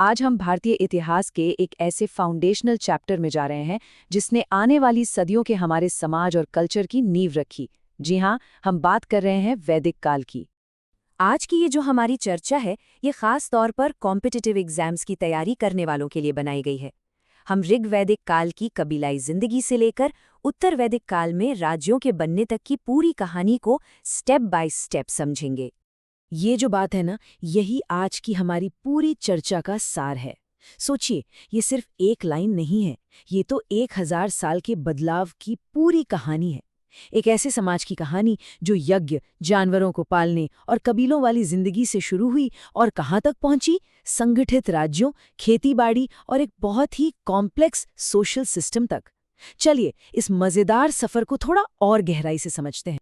आज हम भारतीय इतिहास के एक ऐसे फाउंडेशनल चैप्टर में जा रहे हैं जिसने आने वाली सदियों के हमारे समाज और कल्चर की नींव रखी। जी हाँ, हम बात कर रहे हैं वैदिक काल की। आज की ये जो हमारी चर्चा है, ये खास तौर पर कॉम्पिटिटिव एग्जाम्स की तैयारी करने वालों के लिए बनाई गई है। हम ऋग वैदिक काल की कबीलाई जिंदगी से लेकर उत्तर वैदिक काल में राज्यों के बनने तक की पूरी कहानी को स्टेप बाय स्टेप समझेंगे। ये जो बात है ना, यही आज की हमारी पूरी चर्चा का सार है। सोचिए, ये सिर्फ एक लाइन नहीं है, ये तो 1000 साल के बदलाव की पूरी कहानी है। एक ऐसे समाज की कहानी जो यज्ञ, जानवरों को पालने और कबीलों वाली जिंदगी से शुरू हुई और कहाँ तक पहुंची, संगठित राज्यों, खेतीबाड़ी और एक बहुत ही कॉम्प्लेक्स सोशल सिस्टम तक। चलिए, इस मजेदार सफर को थोड़ा और गहराई से समझते हैं।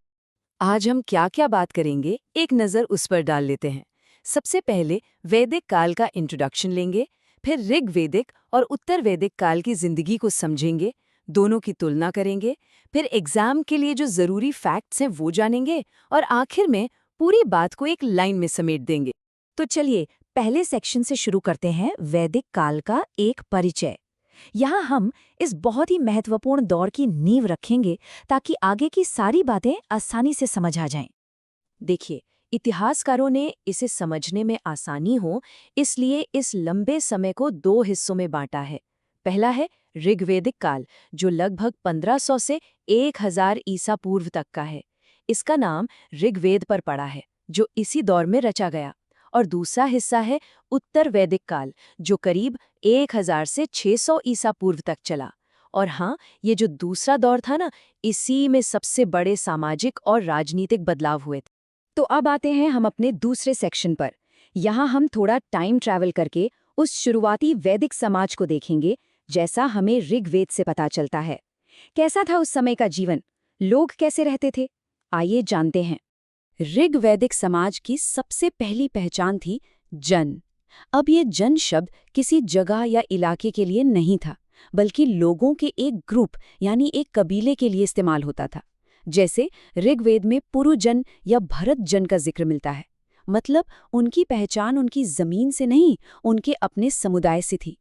आज हम क्या क्या बात करेंगे, एक नज़र उस पर डाल लेते हैं। सबसे पहले वैदिक काल का इंट्रोडक्शन लेंगे, फिर ऋग वैदिक और उत्तर वैदिक काल की जिंदगी को समझेंगे, दोनों की तुलना करेंगे, फिर एग्जाम के लिए जो ज़रूरी फैक्ट्स हैं वो जानेंगे और आखिर में पूरी बात को एक लाइन में समेट देंगे। तो चलिए, पहले सेक्शन से शुरू करते हैं, वैदिक काल का एक परिचय। यहाँ हम इस बहुत ही महत्वपूर्ण दौर की नींव रखेंगे ताकि आगे की सारी बातें आसानी से समझ आ जाएं। देखिए, इतिहासकारों ने इसे समझने में आसानी हो इसलिए इस लंबे समय को दो हिस्सों में बांटा है। पहला है ऋग्वैदिक काल, जो लगभग 1500 से 1000 ईसा पूर्व तक का है। इसका नाम ऋग्वेद पर पड़ा है, जो इसी दौर में रचा गया। और दूसरा हिस्सा है उत्तर वैदिक काल, जो करीब 1000 से 600 ईसा पूर्व तक चला। और हाँ, ये जो दूसरा दौर था ना, इसी में सबसे बड़े सामाजिक और राजनीतिक बदलाव हुए थे। तो अब आते हैं हम अपने दूसरे सेक्शन पर। यहाँ हम थोड़ा टाइम ट्रैवल करके उस शुरुआती वैदिक समाज को देखेंगे, जैसा हमें ऋग्वेद से पता चलता है। कैसा था उस समय का जीवन, लोग कैसे रहते थे, आइए जानते हैं। ऋग वैदिक समाज की सबसे पहली पहचान थी जन। अब ये जन शब्द किसी जगह या इलाके के लिए नहीं था, बल्कि लोगों के एक ग्रुप यानी एक कबीले के लिए इस्तेमाल होता था। जैसे ऋग्वेद में पुरुजन या भरत जन का जिक्र मिलता है, मतलब उनकी पहचान उनकी जमीन से नहीं, उनके अपने समुदाय से थी।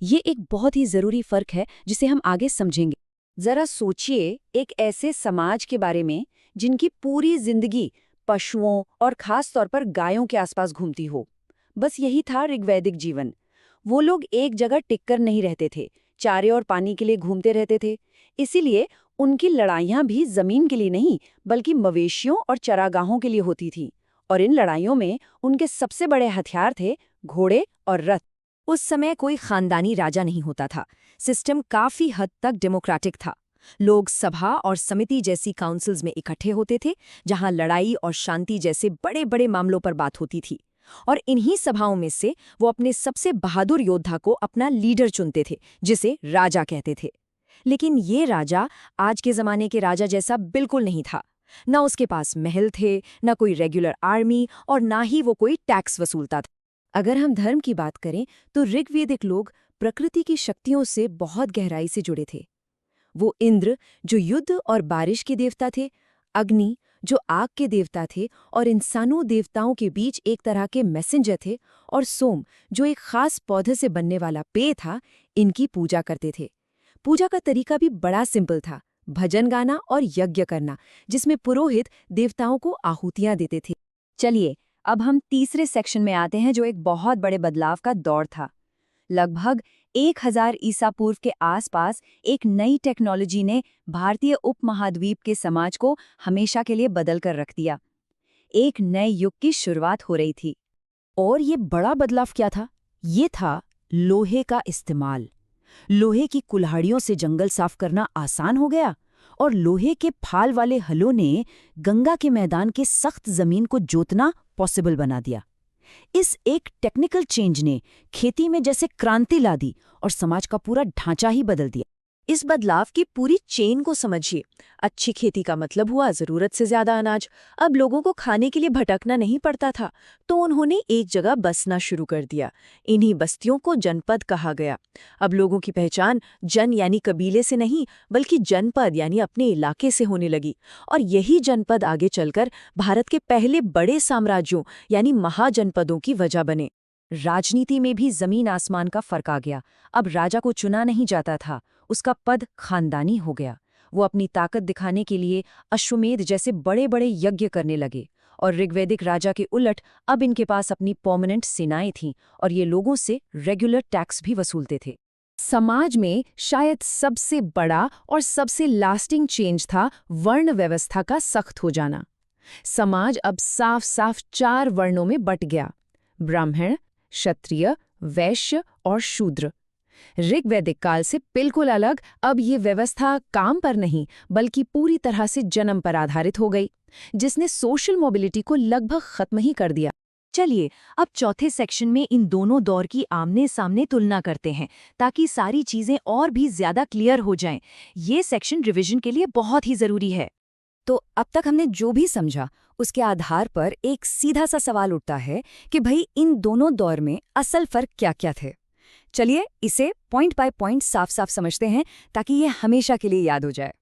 ये एक बहुत ही जरूरी फर्क है जिसे हम आगे समझेंगे। जरा सोचिए, एक ऐसे समाज के बारे में जिनकी पूरी जिंदगी पशुओं और खास तौर पर गायों के आसपास घूमती हो। बस यही था ऋग्वैदिक जीवन। वो लोग एक जगह टिककर नहीं रहते थे, चारे और पानी के लिए घूमते रहते थे। इसीलिए उनकी लड़ाइयां भी जमीन के लिए नहीं, बल्कि मवेशियों और चरागाहों के लिए होती थीं। और इन लड़ाइयों में उनके सबसे बड़े हथियार थे घोड़े और रथ। उस समय कोई खानदानी राजा नहीं होता था। सिस्टम काफी हद तक डेमोक्रेटिक था। लोग सभा और समिति जैसी काउंसिल्स में इकट्ठे होते थे, जहां लड़ाई और शांति जैसे बड़े बड़े मामलों पर बात होती थी। और इन्हीं सभाओं में से वो अपने सबसे बहादुर योद्धा को अपना लीडर चुनते थे, जिसे राजा कहते थे। लेकिन ये राजा आज के जमाने के राजा जैसा बिल्कुल नहीं था। न उसके पास महल थे, न कोई रेगुलर आर्मी, और ना ही वो कोई टैक्स वसूलता था। अगर हम धर्म की बात करें तो ऋग्वैदिक लोग प्रकृति की शक्तियों से बहुत गहराई से जुड़े थे। वो इंद्र, जो युद्ध और बारिश के देवता थे, अग्नि, जो आग के देवता थे और इंसानों देवताओं के बीच एक तरह के मैसेंजर थे, और सोम, जो एक खास पौधे से बनने वाला पेय था, इनकी पूजा करते थे। पूजा का तरीका भी बड़ा सिंपल था, भजन गाना और यज्ञ करना, जिसमें पुरोहित देवताओं को आहुतियां देते थे। चलिए, अब हम तीसरे सेक्शन में आते हैं, जो एक बहुत बड़े बदलाव का दौर था। लगभग 1000 ईसा पूर्व के आसपास एक नई टेक्नोलॉजी ने भारतीय उपमहाद्वीप के समाज को हमेशा के लिए बदल कर रख दिया। एक नए युग की शुरुआत हो रही थी। और ये बड़ा बदलाव क्या था? ये था लोहे का इस्तेमाल। लोहे की कुल्हाड़ियों से जंगल साफ करना आसान हो गया, और लोहे के फाल वाले हलों ने गंगा के मैदान के सख्त जमीन को जोतना पॉसिबल बना दिया। इस एक टेक्निकल चेंज ने खेती में जैसे क्रांति ला दी और समाज का पूरा ढांचा ही बदल दिया। इस बदलाव की पूरी चेन को समझिए। अच्छी खेती का मतलब हुआ जरूरत से ज्यादा अनाज। अब लोगों को खाने के लिए भटकना नहीं पड़ता था, तो उन्होंने एक जगह बसना शुरू कर दिया। इन्हीं बस्तियों को जनपद कहा गया। अब लोगों की पहचान जन यानी कबीले से नहीं, बल्कि जनपद यानी अपने इलाके से होने लगी। और यही जनपद आगे चलकर भारत के पहले बड़े साम्राज्यों यानी महाजनपदों की वजह बने। राजनीति में भी जमीन आसमान का फर्क आ गया। अब राजा को चुना नहीं जाता था, उसका पद खानदानी हो गया। वो अपनी ताकत दिखाने के लिए अश्वमेध जैसे बड़े बड़े यज्ञ करने लगे, और ऋग्वैदिक राजा के उलट अब इनके पास अपनी परमानेंट सेनाएं थीं और ये लोगों से रेगुलर टैक्स भी वसूलते थे। समाज में शायद सबसे बड़ा और सबसे लास्टिंग चेंज था वर्ण व्यवस्था का सख्त हो जाना। समाज अब साफ साफ 4 वर्णों में बट गया: ब्राह्मण, क्षत्रिय, वैश्य और शूद्र। ऋग्वैदिक काल से बिल्कुल अलग अब ये व्यवस्था काम पर नहीं बल्कि पूरी तरह से जन्म पर आधारित हो गई, जिसने सोशल मोबिलिटी को लगभग खत्म ही कर दिया। चलिए अब चौथे सेक्शन में इन दोनों दौर की आमने सामने तुलना करते हैं, ताकि सारी चीजें और भी ज्यादा क्लियर हो जाएं। ये सेक्शन रिवीजन के लिए बहुत ही जरूरी है। तो अब तक हमने जो भी समझा उसके आधार पर एक सीधा सा सवाल उठता है कि भाई इन दोनों दौर में असल फर्क क्या क्या थे। चलिए इसे पॉइंट बाय पॉइंट साफ साफ समझते हैं ताकि ये हमेशा के लिए याद हो जाए।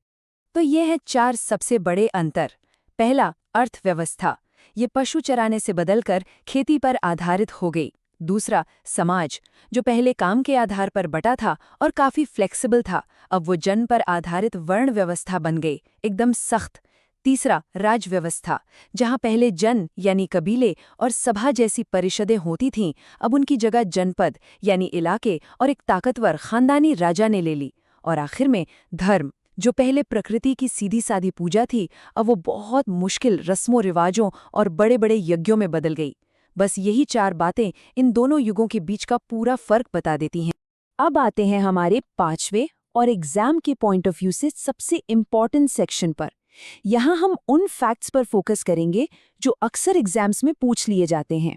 तो ये है 4 सबसे बड़े अंतर। पहला, अर्थव्यवस्था। ये पशु चराने से बदलकर खेती पर आधारित हो गई। दूसरा, समाज, जो पहले काम के आधार पर बटा था और काफी फ्लेक्सिबल था, अब वो जन पर आधारित वर्ण व्यवस्था बन गई, एकदम सख्त। तीसरा, राज व्यवस्था, जहां पहले जन यानी कबीले और सभा जैसी परिषदें होती थीं, अब उनकी जगह जनपद यानी इलाके और एक ताकतवर खानदानी राजा ने ले ली। और आखिर में धर्म, जो पहले प्रकृति की सीधी सादी पूजा थी, अब वो बहुत मुश्किल रस्मों रिवाजों और बड़े बड़े यज्ञों में बदल गई। बस यही 4 बातें इन दोनों युगों के बीच का पूरा फर्क बता देती हैं। अब आते हैं हमारे 5वें और एग्जाम के पॉइंट ऑफ व्यू से सबसे इम्पॉर्टेंट सेक्शन पर। यहाँ हम उन फैक्ट्स पर फोकस करेंगे जो अक्सर एग्जाम्स में पूछ लिए जाते हैं।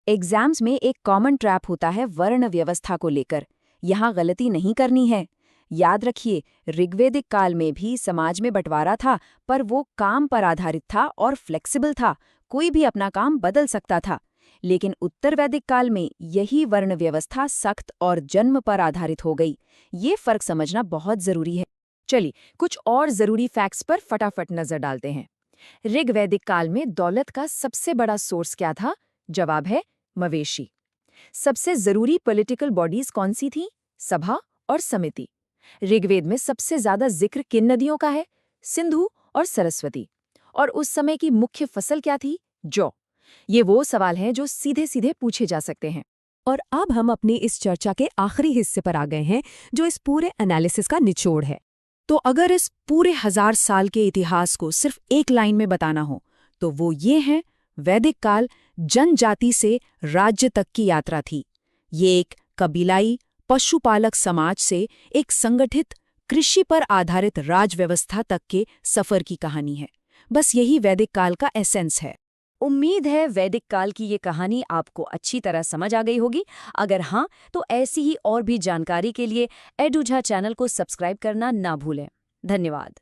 एग्जाम्स में एक कॉमन ट्रैप होता है वर्ण व्यवस्था को लेकर। यहाँ गलती नहीं करनी है। याद रखिए, ऋग्वैदिक काल में भी समाज में बंटवारा था, पर वो काम पर आधारित था और फ्लेक्सिबल था, कोई भी अपना काम बदल सकता था। लेकिन उत्तर वैदिक काल में यही वर्ण व्यवस्था सख्त और जन्म पर आधारित हो गई। ये फर्क समझना बहुत जरूरी है। चलिए कुछ और जरूरी फैक्ट्स पर फटाफट नजर डालते हैं। ऋग्वैदिक काल में दौलत का सबसे बड़ा सोर्स क्या था? जवाब है मवेशी। सबसे जरूरी पॉलिटिकल बॉडीज कौन सी थीं? सभा और समिति। ऋग्वेद में सबसे ज्यादा जिक्र किन नदियों का है? सिंधु और सरस्वती। और उस समय की मुख्य फसल क्या थी? जौ। ये वो सवाल हैं जो सीधे सीधे पूछे जा सकते हैं। और अब हम अपनी इस चर्चा के आखिरी हिस्से पर आ गए हैं, जो इस पूरे एनालिसिस का निचोड़ है। तो अगर इस पूरे 1000 साल के इतिहास को सिर्फ एक लाइन में बताना हो, तो वो ये है: वैदिक काल जनजाति से राज्य तक की यात्रा थी। ये एक कबीलाई पशुपालक समाज से एक संगठित कृषि पर आधारित राज व्यवस्था तक के सफर की कहानी है। बस यही वैदिक काल का एसेंस है। उम्मीद है वैदिक काल की ये कहानी आपको अच्छी तरह समझ आ गई होगी। अगर हाँ, तो ऐसी ही और भी जानकारी के लिए एडुझा चैनल को सब्सक्राइब करना ना भूलें। धन्यवाद।